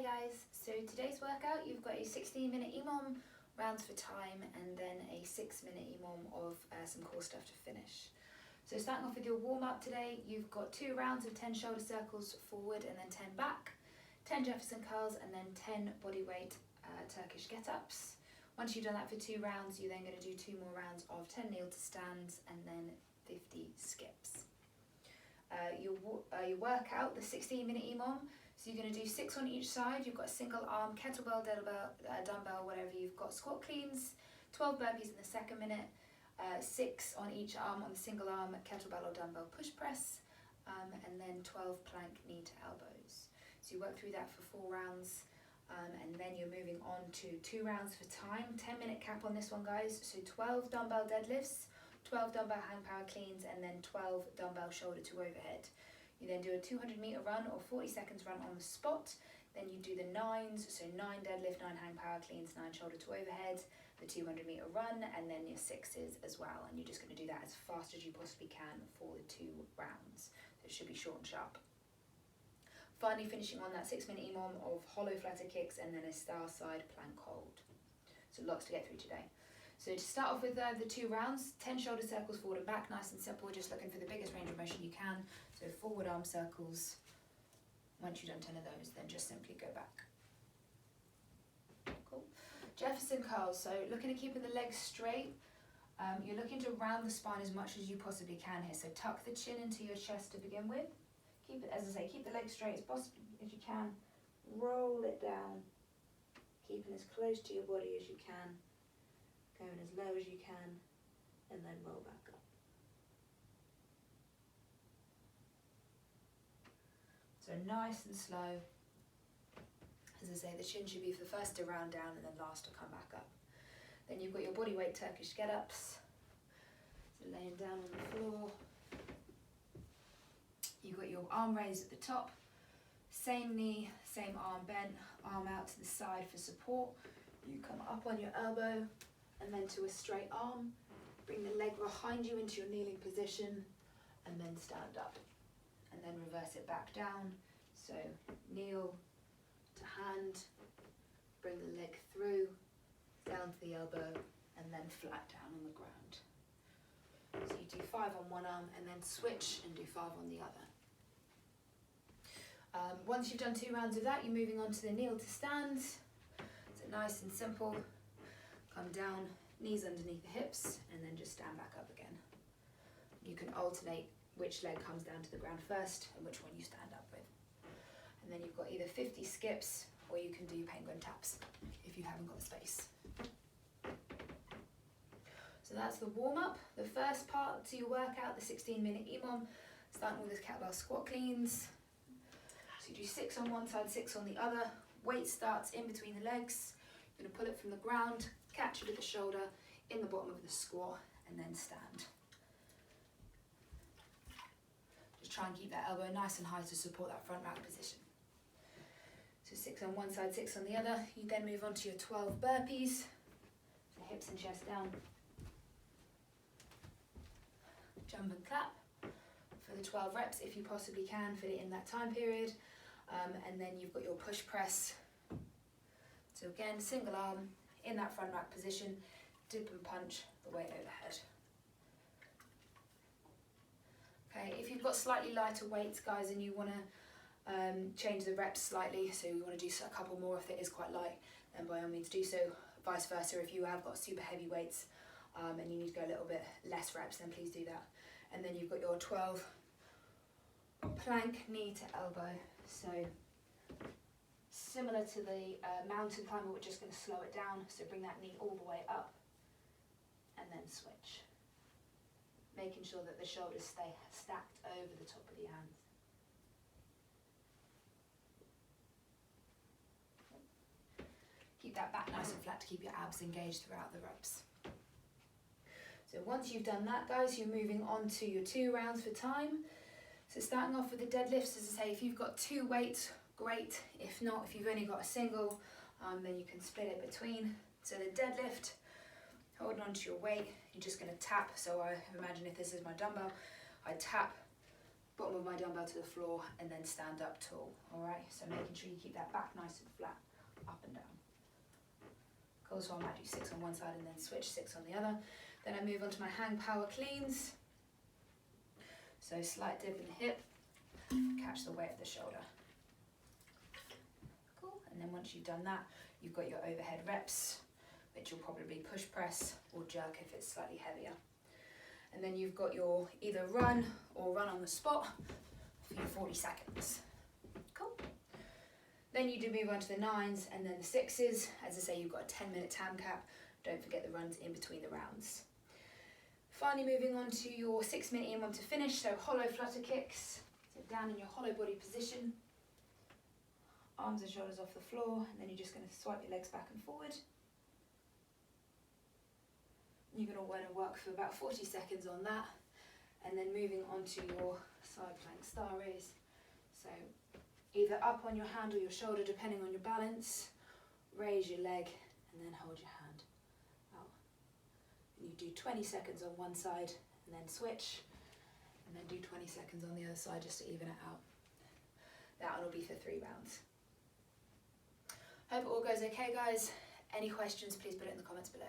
guys, so today's workout you've got a 16-minute EMOM, rounds for time, and then a 6-minute EMOM of some core stuff to finish. So starting off with your warm-up today, you've got 2 rounds of 10 shoulder circles forward and then 10 back, 10 Jefferson Curls, and then 10 bodyweight Turkish get-ups. Once you've done that for 2 rounds, you're then going to do 2 more rounds of 10 kneel to stands and then 50 skips. Your workout, the 16-minute EMOM, so you're going to do 6 on each side. You've got a single arm, kettlebell, dumbbell, whatever you've got, squat cleans, 12 burpees in the second minute, 6 on each arm on the single arm, kettlebell or dumbbell push press, and then 12 plank knee to elbows. So you work through that for 4 rounds, and then you're moving on to 2 rounds for time, 10-minute cap on this one, guys. So 12 dumbbell deadlifts, 12 dumbbell hang power cleans, and then 12 dumbbell shoulder to overhead. You then do a 200-meter run or 40 seconds run on the spot. Then you do the 9s, so 9 deadlift, 9 hang power cleans, 9 shoulder to overhead, the 200-meter run, and then your 6s as well. And you're just going to do that as fast as you possibly can for the 2 rounds. So it should be short and sharp. Finally finishing on that 6-minute EMOM of hollow flutter kicks and then a star side plank hold. So lots to get through today. So to start off with the 2 rounds, 10 shoulder circles forward and back, nice and simple, just looking for the biggest range of motion you can. So forward arm circles, once you've done 10 of those, then just simply go back. Cool. Jefferson Curls, so looking at keeping the legs straight, you're looking to round the spine as much as you possibly can here. So tuck the chin into your chest to begin with. Keep it, as I say, keep the legs straight as possible as you can. Roll it down, keeping as close to your body as you can. Going as low as you can, and then roll back up. So nice and slow. As I say, the chin should be for the first to round down and then last to come back up. Then you've got your bodyweight Turkish get-ups. So laying down on the floor. You've got your arm raised at the top. Same knee, same arm bent, arm out to the side for support. You come up on your elbow, and then to a straight arm, bring the leg behind you into your kneeling position, and then stand up, and then reverse it back down. So kneel to hand, bring the leg through, down to the elbow, and then flat down on the ground. So you do 5 on one arm, and then switch and do 5 on the other. Once you've done 2 rounds of that, you're moving on to the kneel to stand. So nice and simple. Come down, knees underneath the hips, and then just stand back up again. You can alternate which leg comes down to the ground first and which one you stand up with. And then you've got either 50 skips or you can do penguin taps if you haven't got the space. So that's the warm-up. The first part to your workout, the 16-minute EMOM, starting with the kettlebell squat cleans. So you do 6 on one side, 6 on the other. Weight starts in between the legs. You're going to pull it from the ground, catch it with the shoulder in the bottom of the squat, and then stand. Just try and keep that elbow nice and high to support that front rack position. So 6 on one side, 6 on the other. You then move on to your 12 burpees. So hips and chest down. Jump and clap for the 12 reps if you possibly can, fit it in that time period. And then you've got your push press. So again, single arm in that front rack position, dip and punch the weight overhead. Okay, if you've got slightly lighter weights, guys, and you want to change the reps slightly, so you want to do a couple more if it is quite light, then by all means do so. Vice versa, if you have got super heavy weights and you need to go a little bit less reps, then please do that. And then you've got your 12 plank knee to elbow. So similar to the mountain climber, we're just going to slow it down. So bring that knee all the way up and then switch. Making sure that the shoulders stay stacked over the top of the hands. Keep that back nice and flat to keep your abs engaged throughout the reps. So once you've done that, guys, you're moving on to your 2 rounds for time. So starting off with the deadlifts, as I say, if you've got 2 weights, great. If not, if you've only got a single, then you can split it between. So the deadlift, holding onto your weight, you're just going to tap. So I imagine if this is my dumbbell, I tap bottom of my dumbbell to the floor, and then stand up tall. Alright, so making sure you keep that back nice and flat, up and down. Cool, so I might do 6 on one side and then switch 6 on the other. Then I move on to my hang power cleans. So slight dip in the hip, catch the weight of the shoulder. Cool, and then once you've done that, you've got your overhead reps, which will probably push press or jerk if it's slightly heavier. And then you've got your either run or run on the spot for your 40 seconds. Cool. Then you do move on to the 9s and then the 6s. As I say, you've got a 10-minute time cap. Don't forget the runs in between the rounds. Finally moving on to your 6-minute EMOM to finish, so hollow flutter kicks. So down in your hollow body position, arms and shoulders off the floor, and then you're just going to swipe your legs back and forward. You're going to want to work for about 40 seconds on that, and then moving on to your side plank star raise. So either up on your hand or your shoulder depending on your balance, raise your leg and then hold your hand out. And you do 20 seconds on one side and then switch, and then do 20 seconds on the other side just to even it out. That one will be for 3 rounds. Hope it all goes okay, guys. Any questions, please put it in the comments below.